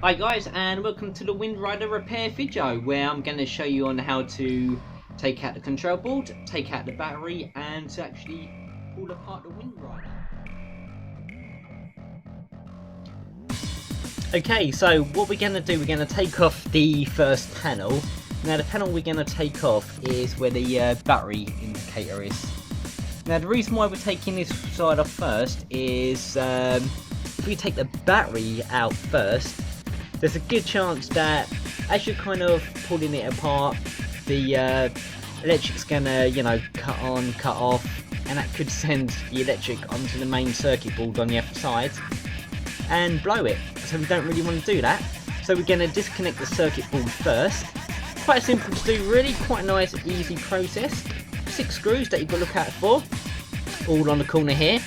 Hi guys, and welcome to the Wind Rider repair video, where I'm going to show you on how to take out the control board, take out the battery, and to actually pull apart the Wind Rider. Okay, so what we're going to do, we're going to take off the first panel. Now the panel we're going to take off is where the battery indicator is. Now the reason why we're taking this side off first is if we take the battery out first, there's a good chance that as you're kind of pulling it apart, the electric's gonna, cut on, cut off, and that could send the electric onto the main circuit board on the other side and blow it. So we don't really want to do that. So we're gonna disconnect the circuit board first. Quite simple to do, really, quite a nice, easy process. 6 screws that you've got to look out for, all on the corner here.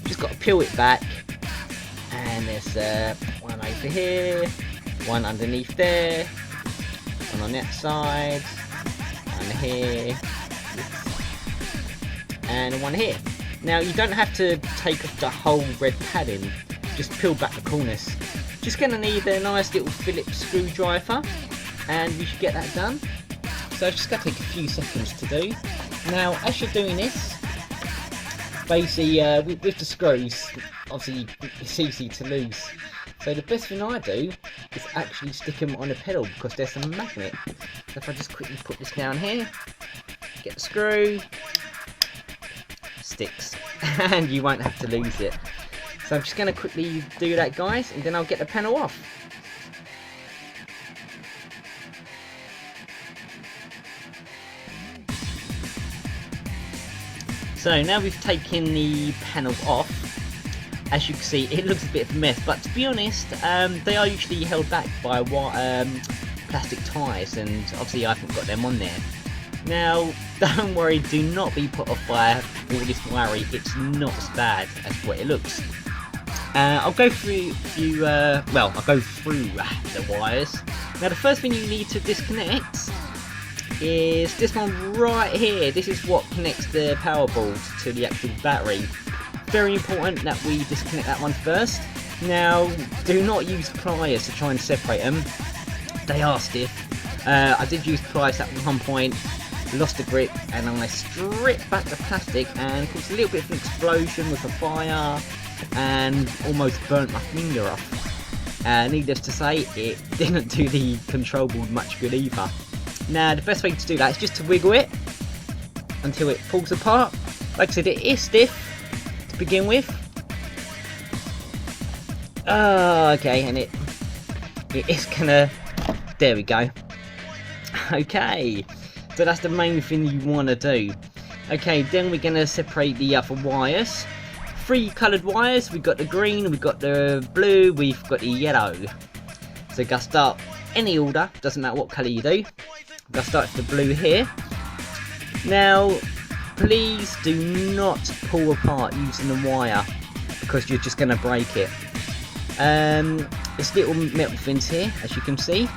Just got to peel it back, and there's one over here, one underneath there, one on that side, one here, and one here. Now you don't have to take off the whole red padding, just peel back the corners. Just going to need a nice little Phillips screwdriver, and we should get that done. So it's just going to take a few seconds to do. Now as you're doing this, basically with the screws, obviously it's easy to lose. So the best thing I do is actually stick them on a pedal, because there's a magnet. So if I just quickly put this down here, get the screw, sticks, and you won't have to lose it. So I'm just going to quickly do that, guys, and then I'll get the panel off. So now we've taken the panel off. As you can see, it looks a bit of a mess, but to be honest, they are usually held back by plastic ties, and obviously I haven't got them on there. Now, don't worry, do not be put off by all this wiring. It's not as bad as what it looks. I'll go through the wires. Now the first thing you need to disconnect is this one right here. This is what connects the power board to the actual battery. Very important that we disconnect that one first. Now, do not use pliers to try and separate them. They are stiff. I did use pliers at one point, lost the grip, and I stripped back the plastic and caused a little bit of an explosion with a fire and almost burnt my finger off. Needless to say, it didn't do the control board much good either. Now, the best way to do that is just to wiggle it until it pulls apart. Like I said, it is stiff to begin with. Okay, and it is gonna, there we go. Okay, so that's the main thing you want to do. Okay, then we're gonna separate the other wires. 3 coloured wires. We've got the green, we've got the blue, we've got the yellow. So we're gonna start any order, doesn't matter what colour you do. I'm going to start with the blue here. Now, please do not pull apart using the wire, because you're just going to break it. There's little metal fins here, as you can see.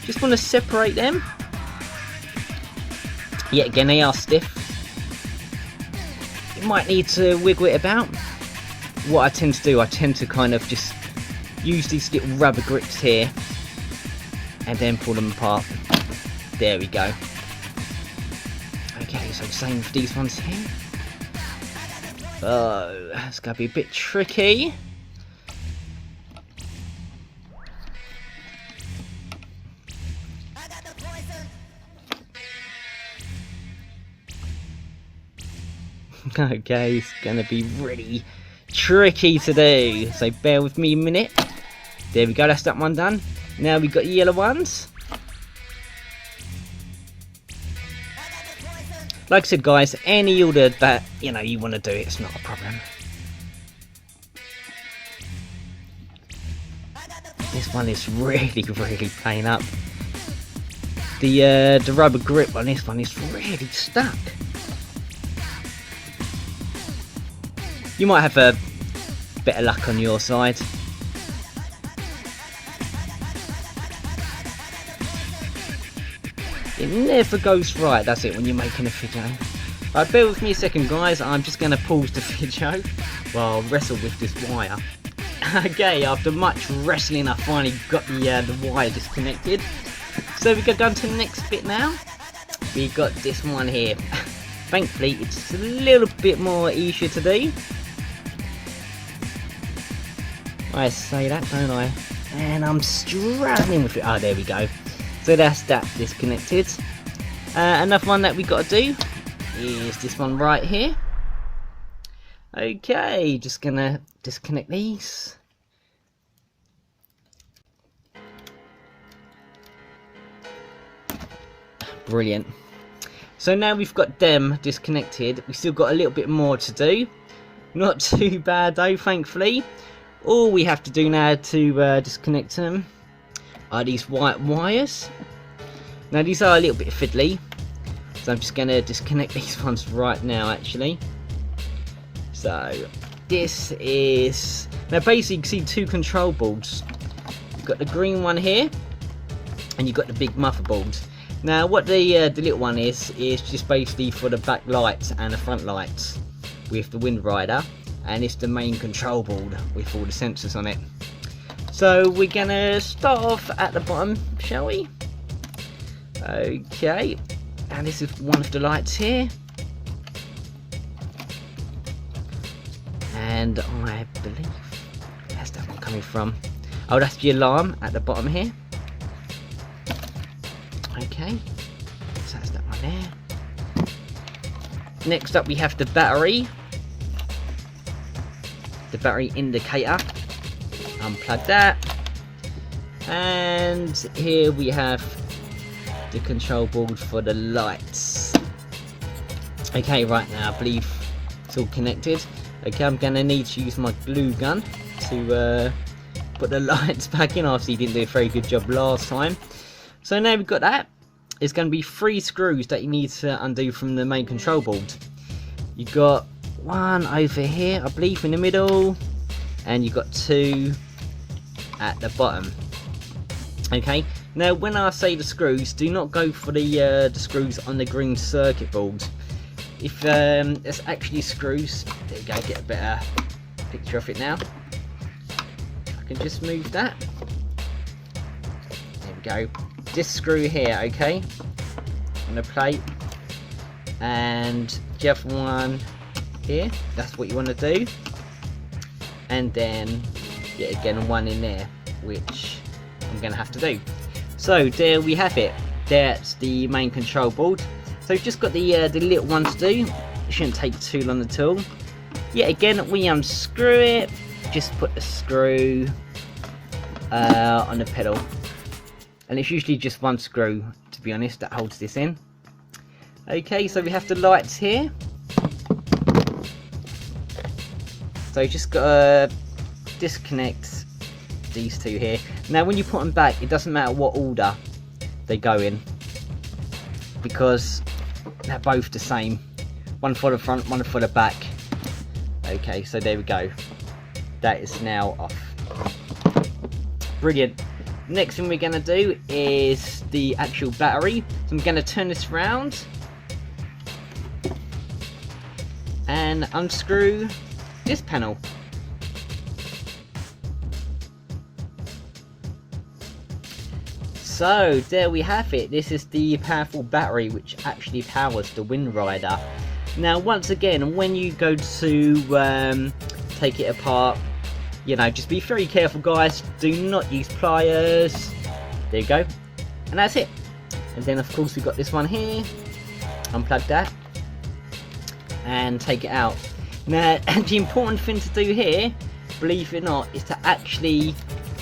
Just want to separate them. Yet again, they are stiff. You might need to wiggle it about. What I tend to do, I tend to kind of just use these little rubber grips here and then pull them apart. There we go. Okay, so same with these ones here. Oh, it's going to be a bit tricky. Okay, it's going to be really tricky to do. So bear with me a minute. There we go, that's that one done. Now we've got the yellow ones. Like I said, guys, any order that you want to do, it's not a problem. This one is really playing up. The rubber grip on this one is really stuck. You might have a bit of luck on your side. It never goes right, does it, when you're making a video? Right, bear with me a second, guys. I'm just going to pause the video while I wrestle with this wire. Okay, after much wrestling, I finally got the wire disconnected. So we go on to the next bit now. We got this one here. Thankfully, it's a little bit more easier to do. I say that, don't I? And I'm struggling with it. Oh, there we go. So that's that disconnected. Another one that we got to do is this one right here. Okay, just gonna disconnect these. Brilliant. So now we've got them disconnected. We've still got a little bit more to do. Not too bad though, thankfully. All we have to do now to disconnect them are these white wires. Now these are a little bit fiddly, so I'm just going to disconnect these ones right now actually. So this is, now basically you can see two control boards. You've got the green one here and you've got the big motherboard. Now what the little one is just basically for the back lights and the front lights with the Wind Rider, and it's the main control board with all the sensors on it. So we're gonna start off at the bottom, shall we? Okay, and this is one of the lights here, and I believe where's that one coming from? Oh, that's the alarm at the bottom here. Okay, so that's that one there. Next up we have the battery indicator. Unplug that, and here we have the control board for the lights. Okay, right now I believe it's all connected. Okay, I'm gonna need to use my glue gun to put the lights back in. Obviously didn't do a very good job last time. So now we've got that. It's going to be 3 screws that you need to undo from the main control board. You've got one over here, I believe, in the middle, and you've got 2 at the bottom. Okay, now when I say the screws, do not go for the screws on the green circuit board. If it's actually screws, there you go, get a better picture of it now. I can just move that. There we go. This screw here, okay, on the plate, and the other one here, that's what you want to do, and then yet again one in there, which I'm gonna have to do. So there we have it. That's the main control board. So we've just got the little one to do. It shouldn't take too long at all. Yet again, we unscrew it. Just put the screw on the pedal. And it's usually just one screw, to be honest, that holds this in. Okay, so we have the lights here. So you just gotta disconnect these two here. Now when you put them back, it doesn't matter what order they go in, because they're both the same. One for the front, one for the back. Okay, so there we go. That is now off. Brilliant. Next thing we're going to do is the actual battery. So I'm going to turn this round and unscrew this panel. So there we have it. This is the powerful battery which actually powers the Wind Rider. Now once again, when you go to take it apart, you know, just be very careful guys, do not use pliers. There you go, and that's it. And then of course we've got this one here, unplug that and take it out. Now the important thing to do here, believe it or not, is to actually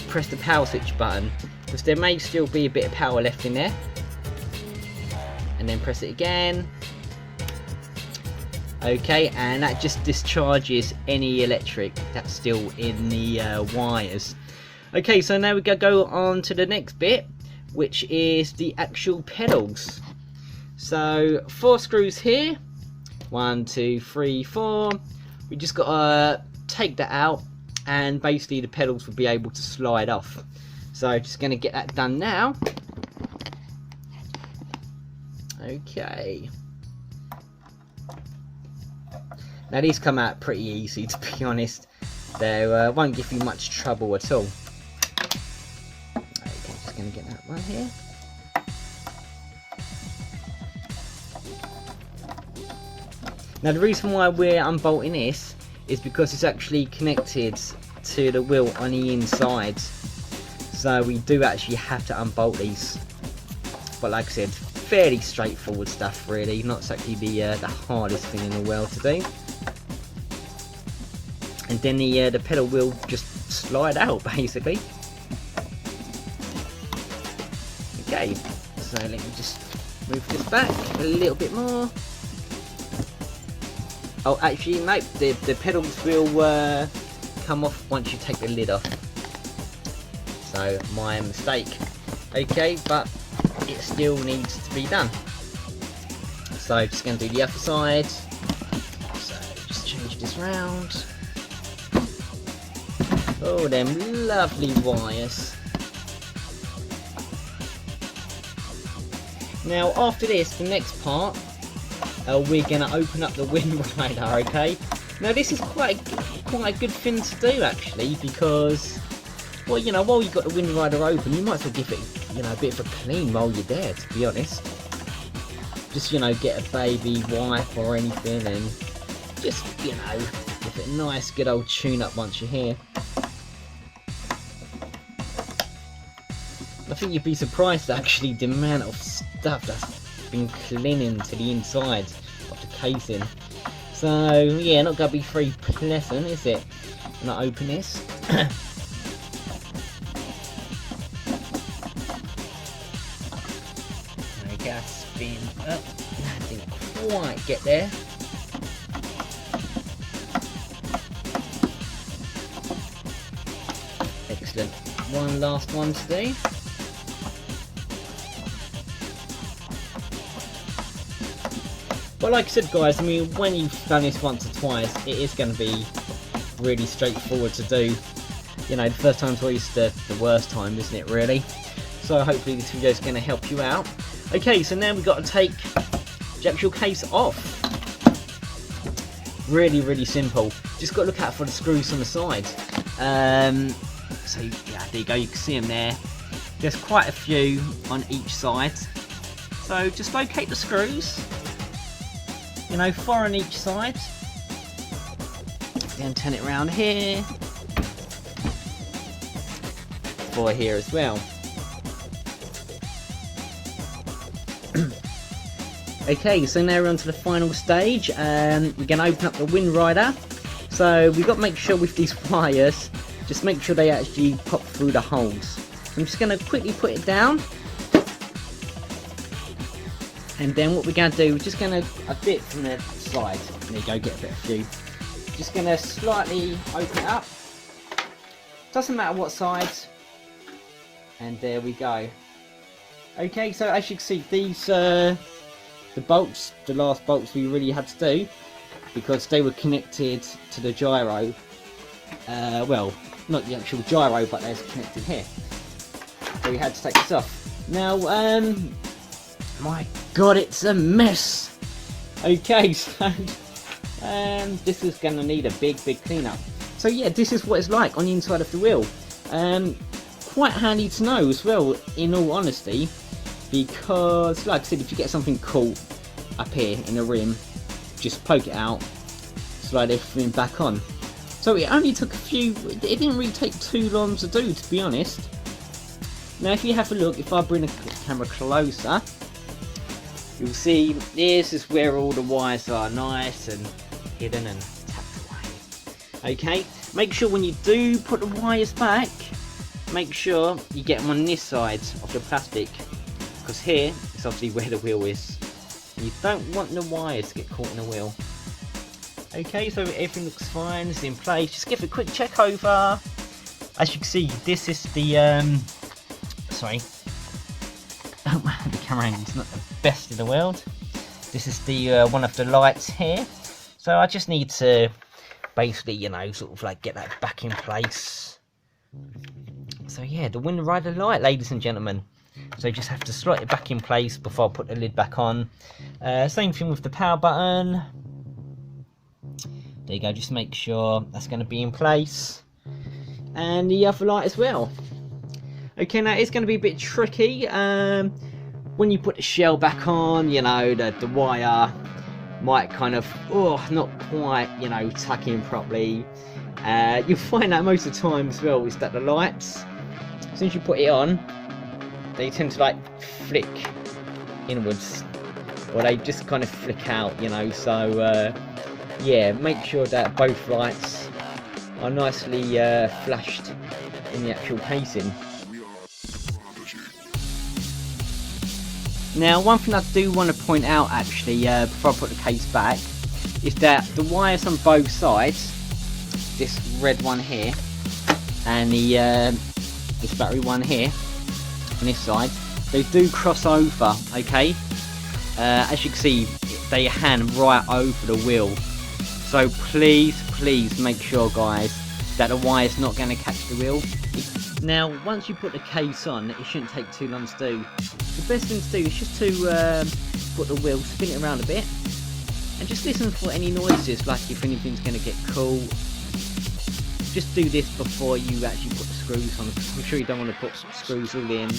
press the power switch button, because there may still be a bit of power left in there. And then press it again. Okay, and that just discharges any electric that's still in the wires. Okay, so now we go on to the next bit, which is the actual pedals. So 4 screws here, 1, 2, 3, 4. We just got to take that out, and basically the pedals will be able to slide off. So just going to get that done now. Okay. Now these come out pretty easy, to be honest. They won't give you much trouble at all. Okay, just going to get that one here. Now the reason why we're unbolting this is because it's actually connected to the wheel on the inside. So we do actually have to unbolt these. But like I said, fairly straightforward stuff really, not exactly the hardest thing in the world to do. And then the pedal will just slide out basically. Okay, so let me just move this back a little bit more. Oh, actually, no, the pedals will come off once you take the lid off. So, my mistake. Okay, but it still needs to be done. So, just going to do the other side. So, just change this round. Oh, them lovely wires. Now, after this, the next part, we're going to open up the wind rider, okay? Now this is quite a good thing to do actually, because, well, you know, while you've got the wind rider open, you might as well give it, you know, a bit of a clean while you're there, to be honest. Just, you know, get a baby wipe or anything and just, you know, give it a nice good old tune up once you're here. I think you'd be surprised actually the amount of stuff that's been clinging to the inside of the casing. So yeah, not gonna be very pleasant, is it? When I open this. Okay, spin up. I didn't quite get there. Excellent. One last one to do. But like I said guys, I mean, when you've done this once or twice, it is going to be really straightforward to do. You know, the first time's always the worst time, isn't it really? So hopefully this video is going to help you out. Okay, so now we've got to take the actual case off. Really, really simple. Just got to look out for the screws on the side. So yeah, there you go, you can see them there. There's quite a few on each side. So just locate the screws. You know, 4 on each side. Then turn it around here. 4 here as well. Okay, so now we're on to the final stage. We're going to open up the wind rider. So we've got to make sure with these wires, just make sure they actually pop through the holes. I'm just going to quickly put it down. And then what we're going to do, we're just going to, a bit from the side, there you go, get a bit of view. Just going to slightly open it up. Doesn't matter what side. And there we go. Okay, so as you can see, these, the bolts, the last bolts we really had to do, because they were connected to the gyro. Well, not the actual gyro, but they're connected here. So we had to take this off. Now, my god, it's a mess. Okay, so this is gonna need a big cleanup. So yeah, this is what it's like on the inside of the wheel. Quite handy to know as well, in all honesty, because like I said, if you get something caught up here in the rim, just poke it out, slide everything back on. So it only took a few, it didn't really take too long to do, to be honest. Now if you have a look, if I bring the camera closer, you'll see this is where all the wires are nice and hidden and tucked away. Okay, make sure when you do put the wires back, make sure you get them on this side of the plastic, because here is obviously where the wheel is. You don't want the wires to get caught in the wheel. Okay, so everything looks fine, it's in place. Just give it a quick check over. As you can see, this is the sorry. The camera angle is not the best in the world. This is the one of the lights here. So I just need to basically, you know, sort of like get that back in place. So yeah, the wind rider light, ladies and gentlemen. So you just have to slot it back in place before I put the lid back on. Same thing with the power button. There you go, just make sure that's going to be in place. And the other light as well. Okay, now it's going to be a bit tricky. When you put the shell back on, you know, the wire might kind of, not quite, you know, tuck in properly. You'll find that most of the time as well is that the lights, as soon as you put it on, they tend to like flick inwards, or they just kind of flick out, you know. So yeah, make sure that both lights are nicely flashed in the actual casing. Now, one thing I do want to point out actually, before I put the case back, is that the wires on both sides, this red one here, and the this battery one here, on this side, they do cross over, okay? As you can see, they hang right over the wheel. So please make sure, guys, that the wire's not going to catch the wheel. Now, once you put the case on, it shouldn't take too long to do. The best thing to do is just to put the wheel, spin it around a bit, and just listen for any noises, like if anything's going to get cool. Just do this before you actually put the screws on. I'm sure you don't want to put screws all in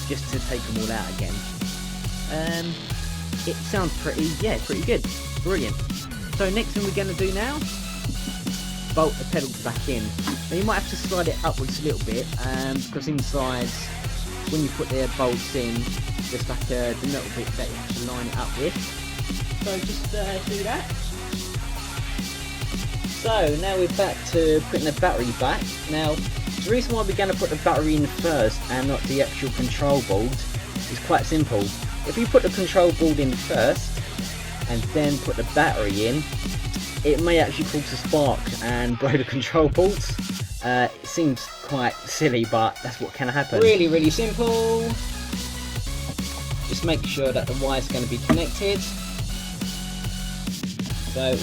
just to take them all out again. It sounds pretty good, brilliant. So next thing we're going to do now, bolt the pedals back in. Now you might have to slide it upwards a little bit, because inside, when you put the bolts in, there's like the little bit that you have to line it up with. So just do that. So now we're back to putting the battery back. Now the reason why we're going to put the battery in first and not the actual control board is quite simple. If you put the control board in first and then put the battery in, it may actually cause a spark and blow the control boards. It seems quite silly, but that's what can happen. Really simple. Just make sure that the wire's going to be connected. So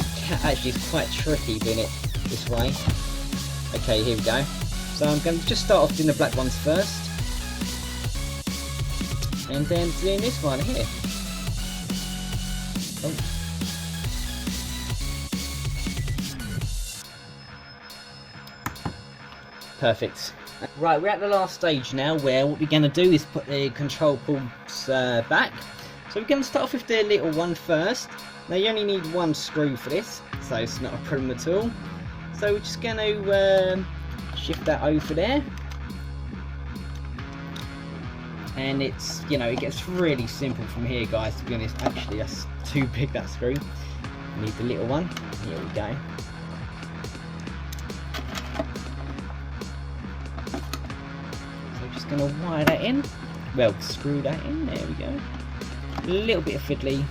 actually it's quite tricky doing it this way. Okay, here we go. So I'm going to just start off doing the black ones first, and then doing this one here. Oh. Perfect. Right, we're at the last stage now where what we're going to do is put the control boards back. So we're going to start off with the little one first. Now you only need one screw for this, so it's not a problem at all. So we're just going to shift that over there. And it's, you know, it gets really simple from here, guys, to be honest. Actually, that's too big, that screw. We need the little one. Here we go. Going to wire that in, well, screw that in, there we go. A little bit of fiddly.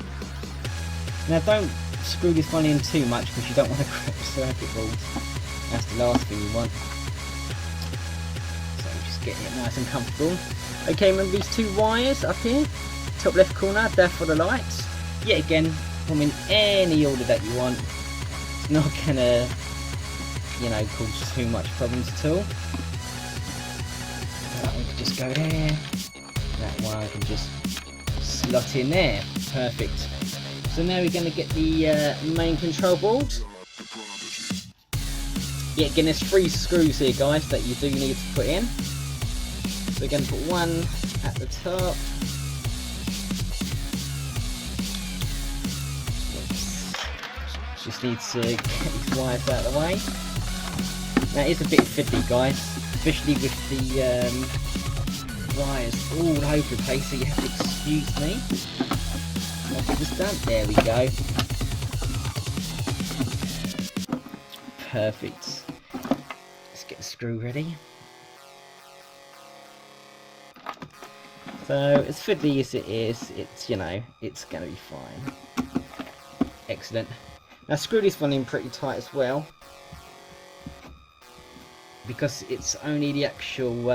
Now don't screw this one in too much because you don't want to crack the circuit boards. That's the last thing you want. So just getting it nice and comfortable. Okay, remember these two wires up here, top left corner, they're for the lights. Yet again, put them in any order that you want. It's not gonna, you know, cause too much problems at all. That one can just go there, that one can just slot in there, perfect. So now we're going to get the main control board. Yeah, again there's 3 screws here, guys, that you do need to put in. So we're going to put one at the top. Oops. Just need to get these wires out of the way. That is a bit fiddly, guys, especially with the wires all over the place, so you have to excuse me. I'll get this done. There we go. Perfect. Let's get the screw ready. So as fiddly as it is, it's, you know, it's going to be fine. Excellent. Now screw this one in pretty tight as well, because it's only the actual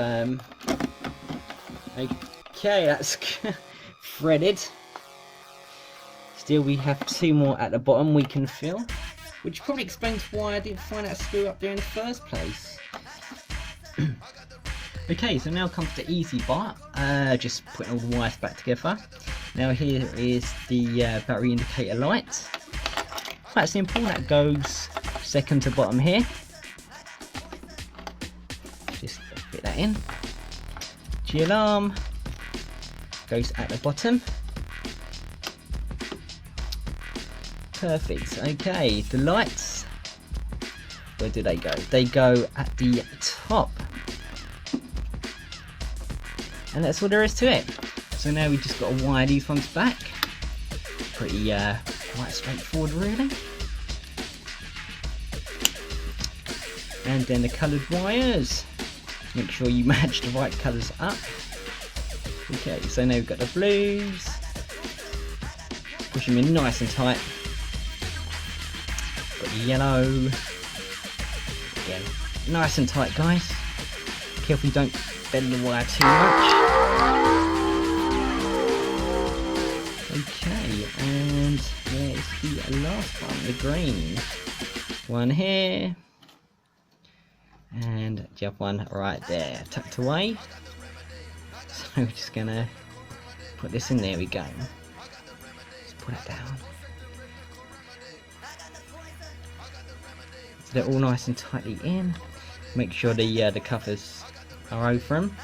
okay, that's threaded. Still we have 2 more at the bottom we can fill, which probably explains why I didn't find that screw up there in the first place. Okay, so now comes the easy part, just putting all the wires back together. Now here is the battery indicator light. Quite simple, that goes second to bottom here. Just fit that in. G alarm goes at the bottom. Perfect. Okay, the lights, where do they go? They go at the top. And that's all there is to it. So now we just got to wire these ones back. Pretty quite straightforward really. And then the coloured wires. Make sure you match the right colours up. Okay, so now we've got the blues. Push them in nice and tight. Got the yellow. Again, nice and tight, guys. Careful you don't bend the wire too much. Okay, and there's the last one, the green. One here. And the other one right there, tucked away. So we're just gonna put this in, there we go. Just put it down. So they're all nice and tightly in. Make sure the covers are over them.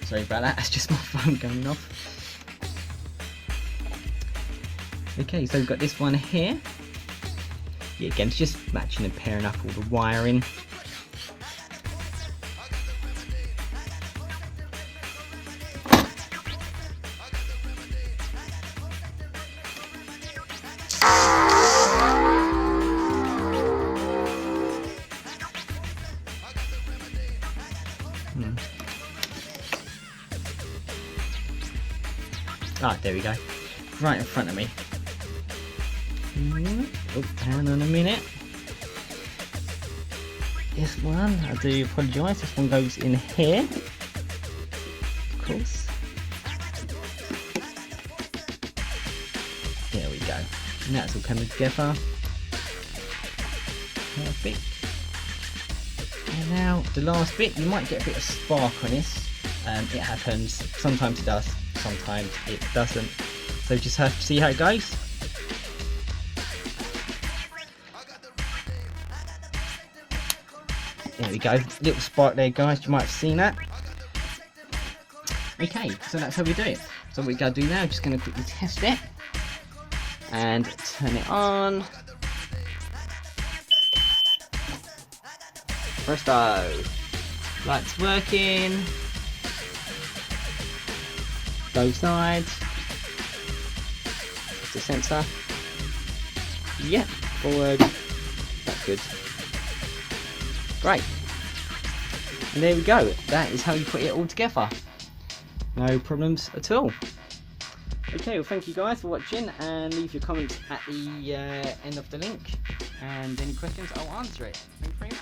Sorry about that, that's just my phone going off. Okay, so we've got this one here. Yeah, again, it's just matching and pairing up all the wiring. Ah, there we go. Right in front of me. Oh, hang on a minute. This one, I do apologise, this one goes in here. Of course. There we go. And that's all coming together. Perfect. And now the last bit, you might get a bit of spark on this. It happens. Sometimes it does, sometimes it doesn't. So just have to see how it goes. There we go, little spark there, guys, you might have seen that. Okay, so that's how we do it. So what we're going to do now, I'm just going to quickly test it. And turn it on. Presto! Lights working. Both sides. The sensor. Yep, forward. That's good. Great. And there we go. That is how you put it all together. No problems at all. Okay, well thank you guys for watching, and leave your comments at the end of the link. And any questions, I'll answer it. Thank you very much.